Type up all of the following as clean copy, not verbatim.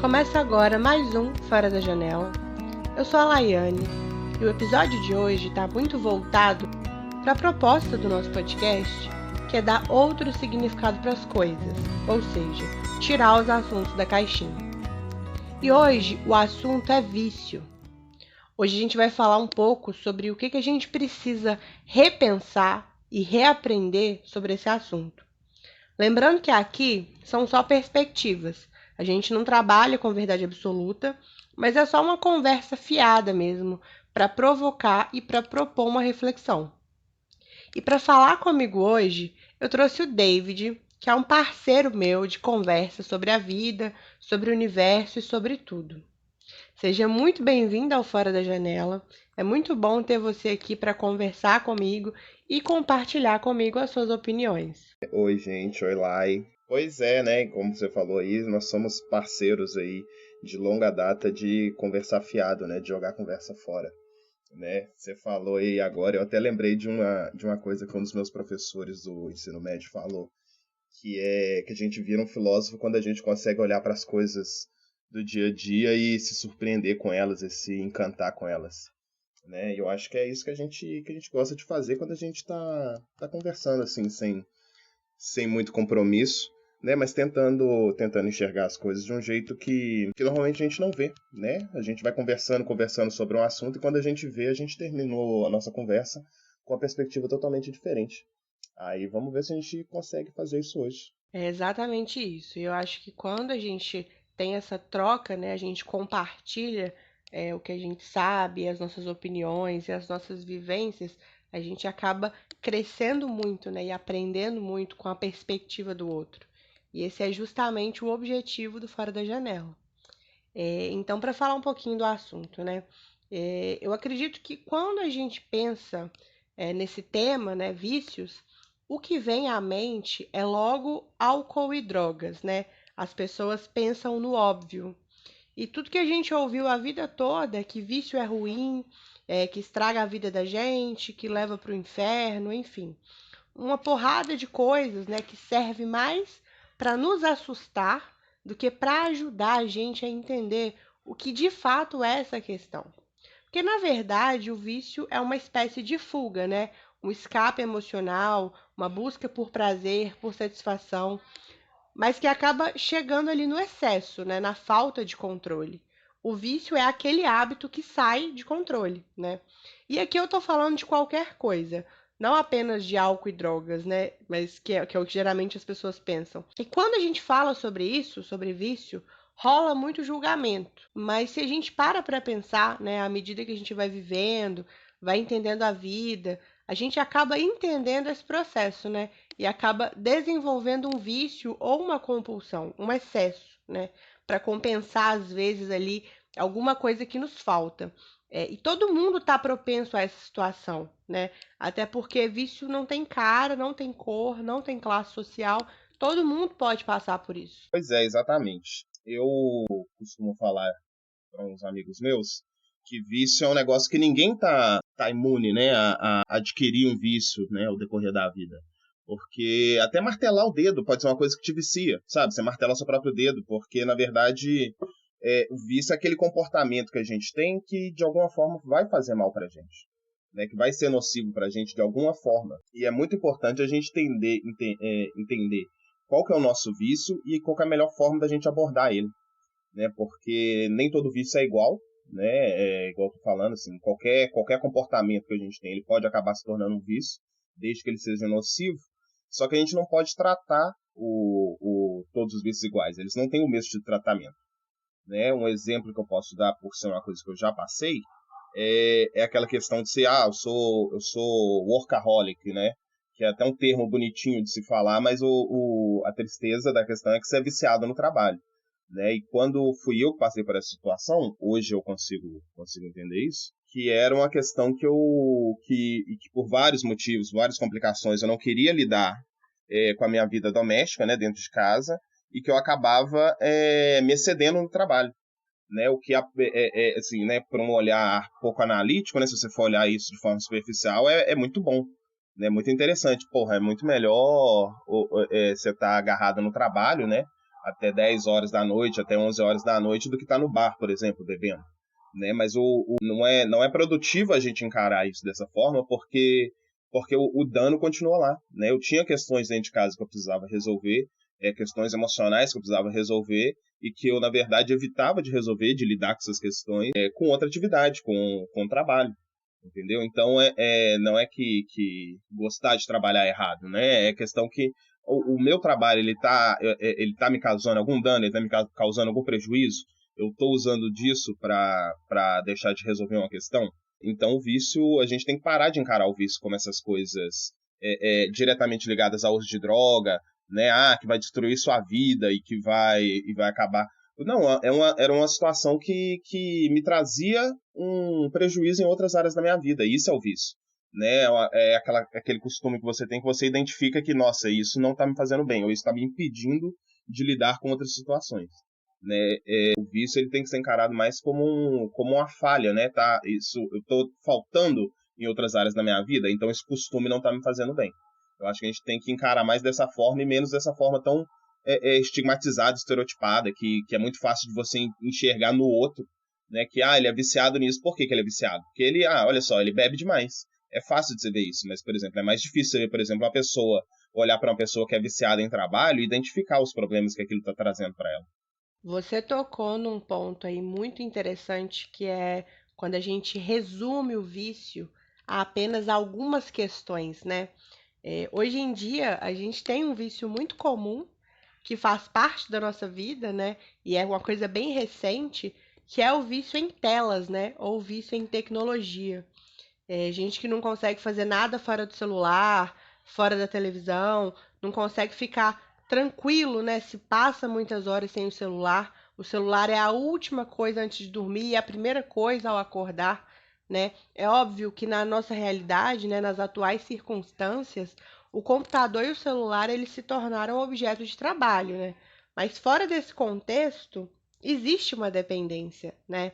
Começa agora mais um Fora da Janela. Eu sou a Laiane e o episódio de hoje está muito voltado para a proposta do nosso podcast, que é dar outro significado para as coisas, ou seja, tirar os assuntos da caixinha. E hoje o assunto é vício. Hoje a gente vai falar um pouco sobre o que a gente precisa repensar e reaprender sobre esse assunto. Lembrando que aqui são só perspectivas. A gente não trabalha com verdade absoluta, mas é só uma conversa fiada mesmo, para provocar e para propor uma reflexão. E para falar comigo hoje, eu trouxe o David, que é um parceiro meu de conversa sobre a vida, sobre o universo e sobre tudo. Seja muito bem-vindo ao Fora da Janela. É muito bom ter você aqui para conversar comigo e compartilhar comigo as suas opiniões. Oi, gente. Oi, Lai. Pois é, né? Como você falou aí, nós somos parceiros aí de longa data de conversar fiado, né? De jogar conversa fora, né? Você falou aí agora, eu até lembrei de uma coisa que um dos meus professores do ensino médio falou, que é que a gente vira um filósofo quando a gente consegue olhar para as coisas do dia a dia e se surpreender com elas e se encantar com elas, né? E eu acho que é isso que a gente gosta de fazer quando a gente tá conversando assim, sem muito compromisso, né? Mas tentando enxergar as coisas de um jeito que normalmente a gente não vê, né? A gente vai conversando sobre um assunto e quando a gente vê, a gente terminou a nossa conversa com uma perspectiva totalmente diferente. Aí vamos ver se a gente consegue fazer isso hoje. É exatamente isso. E eu acho que quando a gente tem essa troca, né, a gente compartilha o que a gente sabe, as nossas opiniões e as nossas vivências, a gente acaba crescendo muito, né, e aprendendo muito com a perspectiva do outro. E esse é justamente o objetivo do Fora da Janela. Então, para falar um pouquinho do assunto, né, eu acredito que quando a gente pensa nesse tema, né, vícios, o que vem à mente é logo álcool e drogas, né? As pessoas pensam no óbvio. E tudo que a gente ouviu a vida toda é que vício é ruim, que estraga a vida da gente, que leva para o inferno, enfim. Uma porrada de coisas, né, que serve mais para nos assustar do que para ajudar a gente a entender o que de fato é essa questão. Porque, na verdade, o vício é uma espécie de fuga, né? Um escape emocional, uma busca por prazer, por satisfação, mas que acaba chegando ali no excesso, né? Na falta de controle. O vício é aquele hábito que sai de controle, né? E aqui eu tô falando de qualquer coisa, não apenas de álcool e drogas, né? Mas que é o que geralmente as pessoas pensam. E quando a gente fala sobre isso, sobre vício, rola muito julgamento. Mas se a gente para pensar, né, à medida que a gente vai vivendo, vai entendendo a vida, a gente acaba entendendo esse processo, né? E acaba desenvolvendo um vício ou uma compulsão, um excesso, né? Para compensar, às vezes, ali alguma coisa que nos falta. E todo mundo está propenso a essa situação, né? Até porque vício não tem cara, não tem cor, não tem classe social. Todo mundo pode passar por isso. Pois é, exatamente. Eu costumo falar para uns amigos meus que vício é um negócio que ninguém tá imune, né, a adquirir um vício, né, ao decorrer da vida. Porque até martelar o dedo pode ser uma coisa que te vicia, sabe? Você martela o seu próprio dedo, porque, na verdade, o vício é aquele comportamento que a gente tem que, de alguma forma, vai fazer mal pra gente, né? Que vai ser nocivo pra gente de alguma forma. E é muito importante a gente entender qual que é o nosso vício e qual que é a melhor forma da gente abordar ele, né? Porque nem todo vício é igual, né? Igual eu tô falando, assim, qualquer comportamento que a gente tem, ele pode acabar se tornando um vício, desde que ele seja nocivo. Só que a gente não pode tratar todos os vícios iguais. Eles não têm o mesmo tipo de tratamento, né? Um exemplo que eu posso dar, por ser uma coisa que eu já passei, é aquela questão de ser, eu sou workaholic, né? Que é até um termo bonitinho de se falar, mas a tristeza da questão é que você é viciado no trabalho, né? E quando fui eu que passei por essa situação, hoje eu consigo entender isso, que era uma questão que por vários motivos, várias complicações, eu não queria lidar com a minha vida doméstica, né, dentro de casa, e que eu acabava me excedendo no trabalho, né? O que assim, né, por um olhar pouco analítico, né, se você for olhar isso de forma superficial, é muito bom, né? Muito interessante. Porra, é muito melhor você estar agarrado no trabalho, né? até 10 horas da noite, até 11 horas da noite, do que estar no bar, por exemplo, bebendo. Né? Mas não é produtivo a gente encarar isso dessa forma, porque o dano continua lá. Né? Eu tinha questões dentro de casa que eu precisava resolver, questões emocionais que eu precisava resolver, e que eu, na verdade, evitava de resolver, de lidar com essas questões, com outra atividade, com trabalho. Entendeu? Então, não é que gostar de trabalhar é errado, né? É questão que o meu trabalho, ele tá me causando algum dano, ele tá me causando algum prejuízo, eu estou usando disso para deixar de resolver uma questão. Então, o vício, a gente tem que parar de encarar o vício como essas coisas diretamente ligadas ao uso de droga, né? Que vai destruir sua vida e que vai acabar. Não, era uma situação que me trazia um prejuízo em outras áreas da minha vida. Isso é o vício. Né? Aquele costume que você identifica que, nossa, isso não está me fazendo bem, ou isso está me impedindo de lidar com outras situações. Né? O vício ele tem que ser encarado mais como uma falha, né? Eu estou faltando em outras áreas da minha vida, então esse costume não está me fazendo bem. Eu acho que a gente tem que encarar mais dessa forma e menos dessa forma tão estigmatizada, estereotipada, que é muito fácil de você enxergar no outro, né? Que ele é viciado nisso. Por que ele é viciado? Porque ele, olha só, ele bebe demais. É fácil de você ver isso, mas, por exemplo, é mais difícil você ver, por exemplo, uma pessoa olhar para uma pessoa que é viciada em trabalho e identificar os problemas que aquilo está trazendo para ela. Você tocou num ponto aí muito interessante que é quando a gente resume o vício a apenas algumas questões, né? Hoje em dia, a gente tem um vício muito comum que faz parte da nossa vida, né? E é uma coisa bem recente, que é o vício em telas, né? Ou o vício em tecnologia. Gente que não consegue fazer nada fora do celular, fora da televisão, não consegue ficar tranquilo, né? Se passa muitas horas sem o celular. O celular é a última coisa antes de dormir e a primeira coisa ao acordar, né? É óbvio que na nossa realidade, né, nas atuais circunstâncias, o computador e o celular eles se tornaram objeto de trabalho, né? Mas fora desse contexto, existe uma dependência, né?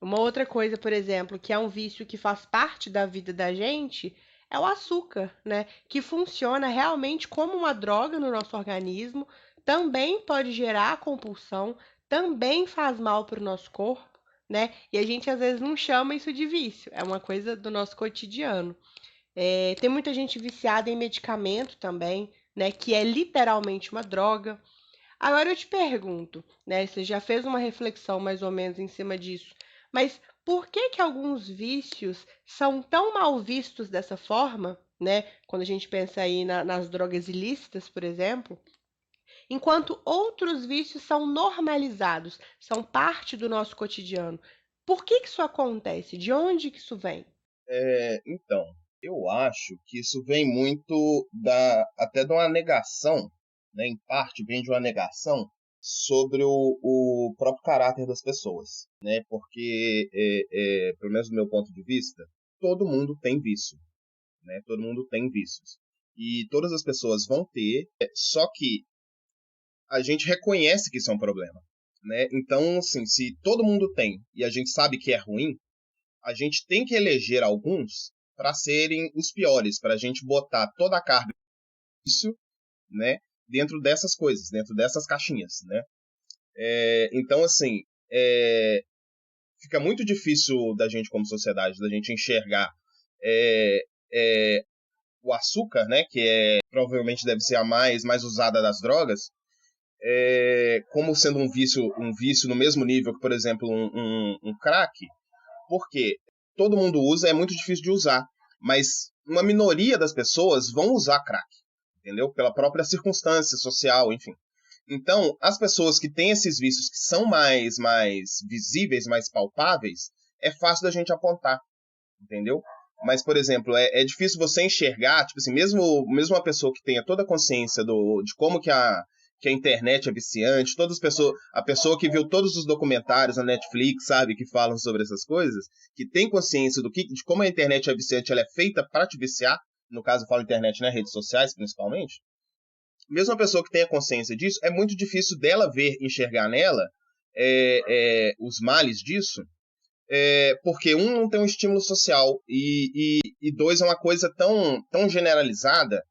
Uma outra coisa, por exemplo, que é um vício que faz parte da vida da gente, é o açúcar, né? Que funciona realmente como uma droga no nosso organismo, também pode gerar compulsão, também faz mal para o nosso corpo, né? E a gente às vezes não chama isso de vício, é uma coisa do nosso cotidiano. Tem muita gente viciada em medicamento também, né? Que é literalmente uma droga. Agora eu te pergunto, né? Você já fez uma reflexão mais ou menos em cima disso, mas por que que alguns vícios são tão mal vistos dessa forma, né? Quando a gente pensa aí nas drogas ilícitas, por exemplo, enquanto outros vícios são normalizados, são parte do nosso cotidiano. Por que que isso acontece? De onde que isso vem? Então, eu acho que isso vem muito até de uma negação, né? Em parte vem de uma negação sobre o próprio caráter das pessoas, né? Porque, pelo menos do meu ponto de vista, todo mundo tem vício, né? Todo mundo tem vícios. E todas as pessoas vão ter, só que a gente reconhece que isso é um problema, né? Então, assim, se todo mundo tem e a gente sabe que é ruim, a gente tem que eleger alguns para serem os piores, para a gente botar toda a carga disso, né, dentro dessas coisas, dentro dessas caixinhas, né? Então, assim, fica muito difícil da gente, como sociedade, da gente enxergar é, é, o açúcar, né, que provavelmente deve ser a mais usada das drogas, como sendo um vício no mesmo nível que, por exemplo, um crack, porque todo mundo usa, é muito difícil de usar, mas uma minoria das pessoas vão usar crack, entendeu? Pela própria circunstância social, enfim. Então, as pessoas que têm esses vícios que são mais visíveis, mais palpáveis, é fácil da gente apontar, entendeu? Mas, por exemplo, é difícil você enxergar, tipo assim, mesmo uma pessoa que tenha toda a consciência de como que a internet é viciante, a pessoa que viu todos os documentários na Netflix, sabe, que falam sobre essas coisas, que tem consciência de como a internet é viciante, ela é feita para te viciar, no caso eu falo internet, né, redes sociais principalmente, mesmo uma pessoa que tenha consciência disso, é muito difícil dela enxergar nela os males disso, porque não tem um estímulo social e dois, é uma coisa tão generalizada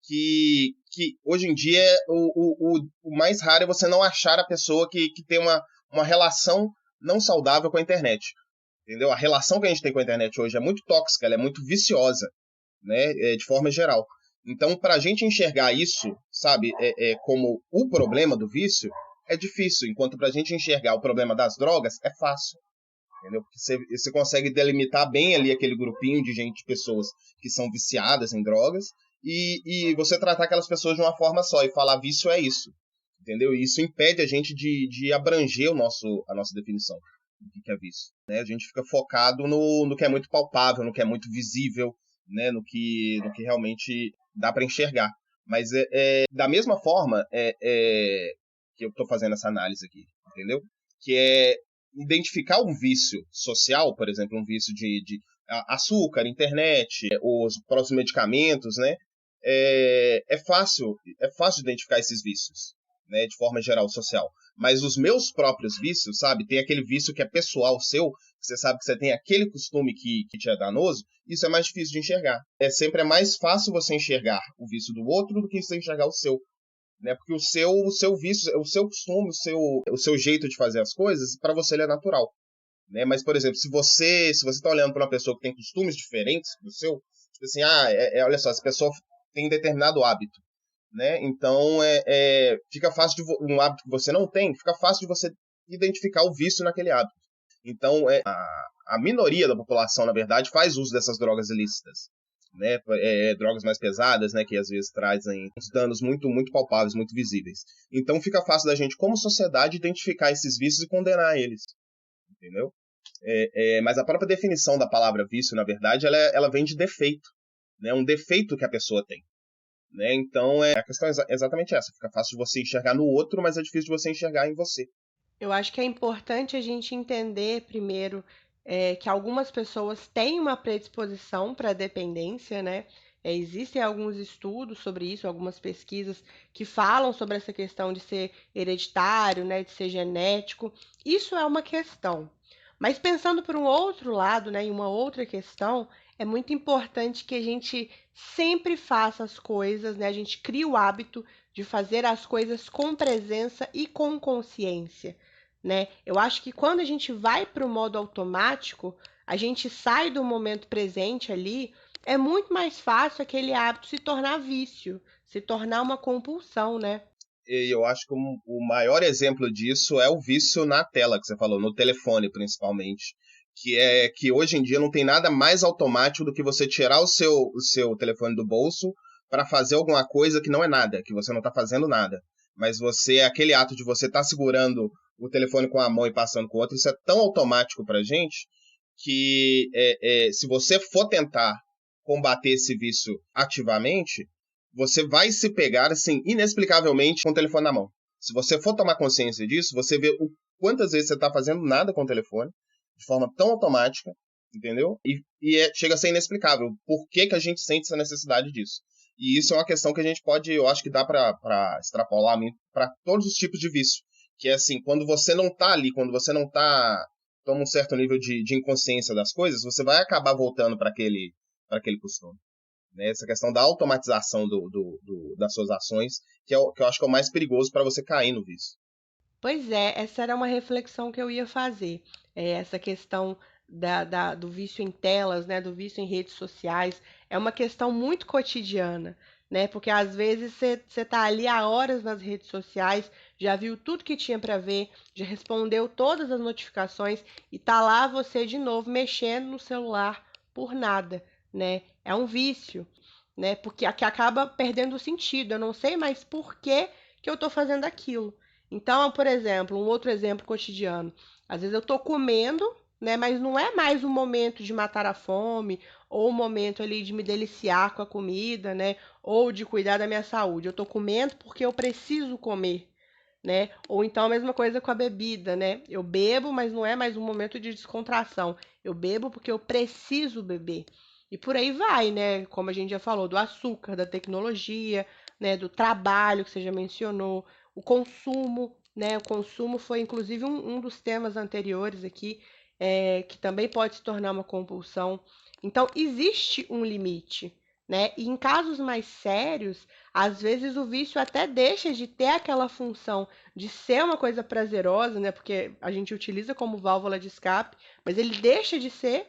que que hoje em dia o mais raro é você não achar a pessoa que tem uma relação não saudável com a internet. Entendeu? A relação que a gente tem com a internet hoje é muito tóxica, ela é muito viciosa, né? De forma geral. Então, para a gente enxergar isso, sabe, como o problema do vício, é difícil. Enquanto para a gente enxergar o problema das drogas, é fácil. Entendeu? Porque você consegue delimitar bem ali aquele grupinho de gente, de pessoas que são viciadas em drogas, e você tratar aquelas pessoas de uma forma só e falar vício é isso. Entendeu? E isso impede a gente de abranger a nossa definição do que é vício. Né? A gente fica focado no que é muito palpável, no que é muito visível, né? No que realmente dá para enxergar. Mas da mesma forma que eu estou fazendo essa análise aqui, entendeu? Que é identificar um vício social, por exemplo, um vício de açúcar, internet, os próprios medicamentos, né? É fácil de identificar esses vícios, né? De forma geral, social. Mas os meus próprios vícios, sabe? Tem aquele vício que é pessoal seu, que você sabe que você tem aquele costume que te é danoso, isso é mais difícil de enxergar. Sempre é mais fácil você enxergar o vício do outro do que você enxergar o seu. Né? Porque o seu vício, o seu costume, o seu jeito de fazer as coisas, para você ele é natural. Né? Mas, por exemplo, se você está olhando para uma pessoa que tem costumes diferentes do seu, tipo assim, olha só, essa pessoa tem determinado hábito. Né? Então, fica fácil de um hábito que você não tem, fica fácil de você identificar o vício naquele hábito. Então, a minoria da população, na verdade, faz uso dessas drogas ilícitas. Né? Drogas mais pesadas, né? Que às vezes trazem danos muito, muito palpáveis, muito visíveis. Então, fica fácil da gente, como sociedade, identificar esses vícios e condenar eles. Entendeu? Mas a própria definição da palavra vício, na verdade, ela vem de defeito. Né? Um defeito que a pessoa tem. Né? Então, a questão é exatamente essa. Fica fácil de você enxergar no outro, mas é difícil de você enxergar em você. Eu acho que é importante a gente entender primeiro que algumas pessoas têm uma predisposição para a dependência, né? Existem alguns estudos sobre isso, algumas pesquisas que falam sobre essa questão de ser hereditário, né, de ser genético. Isso é uma questão. Mas pensando por um outro lado, né, em uma outra questão, é muito importante que a gente sempre faça as coisas, né? A gente crie o hábito de fazer as coisas com presença e com consciência. Né? Eu acho que quando a gente vai para o modo automático, a gente sai do momento presente ali, é muito mais fácil aquele hábito se tornar vício, se tornar uma compulsão, né? E eu acho que o maior exemplo disso é o vício na tela, que você falou, no telefone principalmente. Que hoje em dia não tem nada mais automático do que você tirar o seu telefone do bolso para fazer alguma coisa que não é nada, que você não está fazendo nada. Mas aquele ato de você estar segurando o telefone com a mão e passando com a outra, isso é tão automático pra gente que se você for tentar combater esse vício ativamente, você vai se pegar, assim, inexplicavelmente com o telefone na mão. Se você for tomar consciência disso, você vê quantas vezes você está fazendo nada com o telefone, de forma tão automática, entendeu? Chega a ser inexplicável. Por que a gente sente essa necessidade disso? E isso é uma questão que a gente pode, eu acho que dá para extrapolar para todos os tipos de vício. Que é assim, quando você não tá ali, quando você não toma um certo nível de inconsciência das coisas, você vai acabar voltando para aquele costume. Né? Essa questão da automatização das suas ações, que eu acho que é o mais perigoso para você cair no vício. Pois é, essa era uma reflexão que eu ia fazer. Essa questão do vício em telas, né, do vício em redes sociais, é uma questão muito cotidiana, né? Porque às vezes você tá ali há horas nas redes sociais, já viu tudo que tinha para ver, já respondeu todas as notificações e tá lá você de novo mexendo no celular por nada, né? É um vício, né? Porque que acaba perdendo o sentido. Eu não sei mais por que eu tô fazendo aquilo. Então, por exemplo, um outro exemplo cotidiano. Às vezes eu tô comendo, né, mas não é mais um momento de matar a fome ou um momento ali de me deliciar com a comida, né, ou de cuidar da minha saúde. Eu tô comendo porque eu preciso comer, né? Ou então a mesma coisa com a bebida, né? Eu bebo, mas não é mais um momento de descontração. Eu bebo porque eu preciso beber. E por aí vai, né? Como a gente já falou, do açúcar, da tecnologia, né? Do trabalho que você já mencionou, o consumo, né? O consumo foi inclusive um dos temas anteriores aqui, que também pode se tornar uma compulsão. Então, existe um limite, né? E em casos mais sérios, às vezes o vício até deixa de ter aquela função de ser uma coisa prazerosa, né? Porque a gente utiliza como válvula de escape, mas ele deixa de ser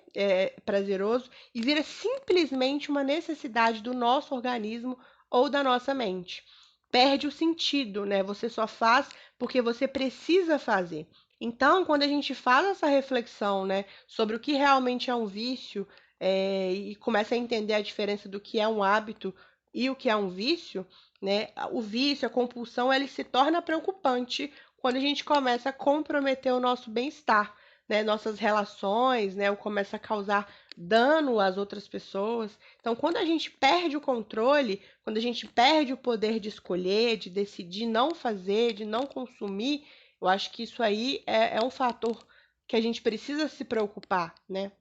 prazeroso e vira simplesmente uma necessidade do nosso organismo ou da nossa mente. Perde o sentido, né? Você só faz porque você precisa fazer. Então, quando a gente faz essa reflexão, né, sobre o que realmente é um vício, e começa a entender a diferença do que é um hábito e o que é um vício, né? O vício, a compulsão, ele se torna preocupante quando a gente começa a comprometer o nosso bem-estar, né? Nossas relações, né? Ou começa a causar dano às outras pessoas. Então, quando a gente perde o controle, quando a gente perde o poder de escolher, de decidir não fazer, de não consumir, eu acho que isso aí é um fator que a gente precisa se preocupar, né?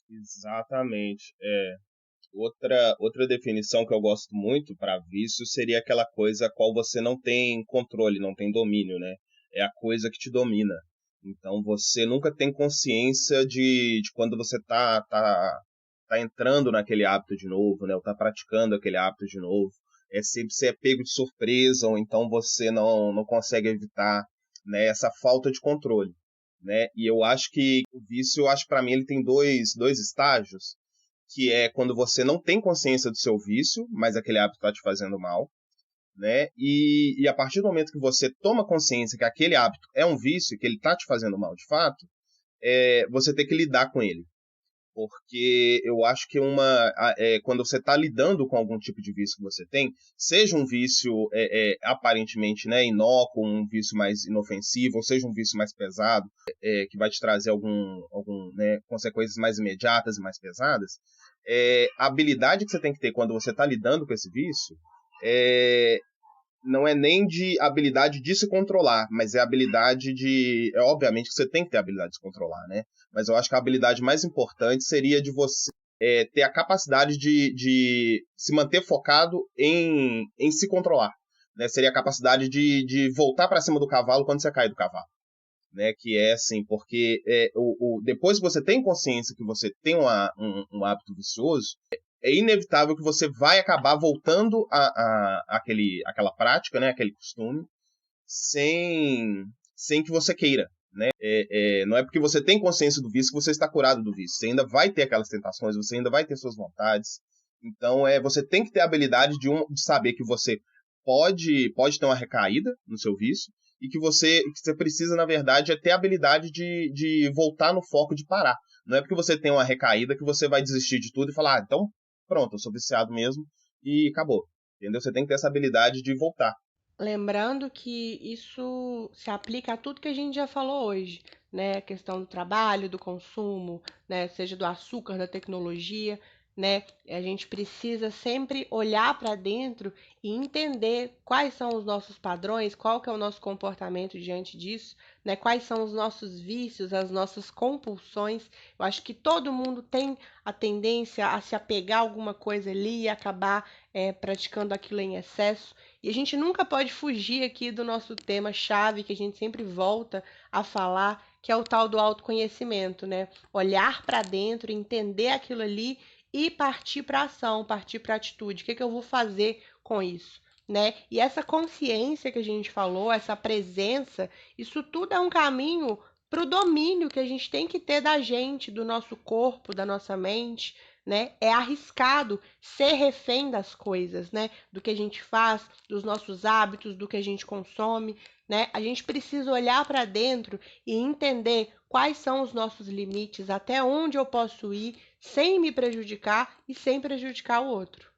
Exatamente. Outra definição que eu gosto muito para vício seria aquela coisa a qual você não tem controle, não tem domínio, né? É a coisa que te domina. Então você nunca tem consciência de quando você tá entrando naquele hábito de novo, né? Ou tá praticando aquele hábito de novo. É sempre você é pego de surpresa, ou então você não consegue evitar, né, essa falta de controle, né? E eu acho que o vício, eu acho que para mim ele tem dois estágios, que é quando você não tem consciência do seu vício, mas aquele hábito está te fazendo mal, né? E a partir do momento que você toma consciência que aquele hábito é um vício, que ele está te fazendo mal de fato, você tem que lidar com ele. Porque eu acho que quando você está lidando com algum tipo de vício que você tem, seja um vício aparentemente, né, inócuo, um vício mais inofensivo, ou seja um vício mais pesado, que vai te trazer né, consequências mais imediatas e mais pesadas, a habilidade que você tem que ter quando você está lidando com esse vício não é nem de habilidade de se controlar, mas é habilidade de... obviamente que você tem que ter a habilidade de se controlar, né? Mas eu acho que a habilidade mais importante seria de você ter a capacidade de se manter focado em se controlar, né? Seria a capacidade de voltar para cima do cavalo quando você cai do cavalo, né? Que é assim, porque depois que você tem consciência que você tem um hábito vicioso, é inevitável que você vai acabar voltando àquela prática, né, aquele costume, sem que você queira, né? Não é porque você tem consciência do vício que você está curado do vício. Você ainda vai ter aquelas tentações, você ainda vai ter suas vontades. Então, você tem que ter a habilidade de saber que você pode ter uma recaída no seu vício e que você precisa, na verdade, ter a habilidade de voltar no foco, de parar. Não é porque você tem uma recaída que você vai desistir de tudo e falar, então pronto, eu sou viciado mesmo e acabou. Entendeu? Você tem que ter essa habilidade de voltar. Lembrando que isso se aplica a tudo que a gente já falou hoje, né? A questão do trabalho, do consumo, né? Seja do açúcar, da tecnologia, né? A gente precisa sempre olhar para dentro e entender quais são os nossos padrões, qual que é o nosso comportamento diante disso, né? Quais são os nossos vícios, as nossas compulsões. Eu acho que todo mundo tem a tendência a se apegar a alguma coisa ali e acabar praticando aquilo em excesso. E a gente nunca pode fugir aqui do nosso tema-chave, que a gente sempre volta a falar, que é o tal do autoconhecimento, né? Olhar para dentro, entender aquilo ali e partir para ação, partir para atitude. O que eu vou fazer com isso, né? E essa consciência que a gente falou, essa presença, isso tudo é um caminho para o domínio que a gente tem que ter da gente, do nosso corpo, da nossa mente, né? É arriscado ser refém das coisas, né? Do que a gente faz, dos nossos hábitos, do que a gente consome, né? A gente precisa olhar para dentro e entender quais são os nossos limites, até onde eu posso ir sem me prejudicar e sem prejudicar o outro.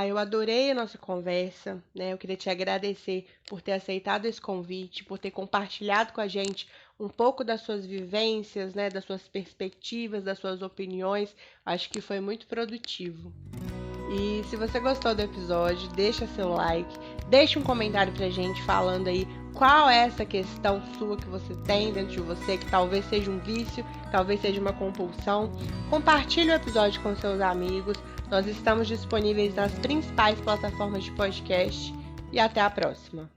Eu adorei a nossa conversa, né? Eu queria te agradecer por ter aceitado esse convite, por ter compartilhado com a gente um pouco das suas vivências, né? Das suas perspectivas, das suas opiniões. Acho que foi muito produtivo. E se você gostou do episódio, deixa seu like, deixa um comentário pra gente falando aí qual é essa questão sua que você tem dentro de você, que talvez seja um vício, talvez seja uma compulsão. Compartilhe o episódio com seus amigos. Nós estamos disponíveis nas principais plataformas de podcast e até a próxima.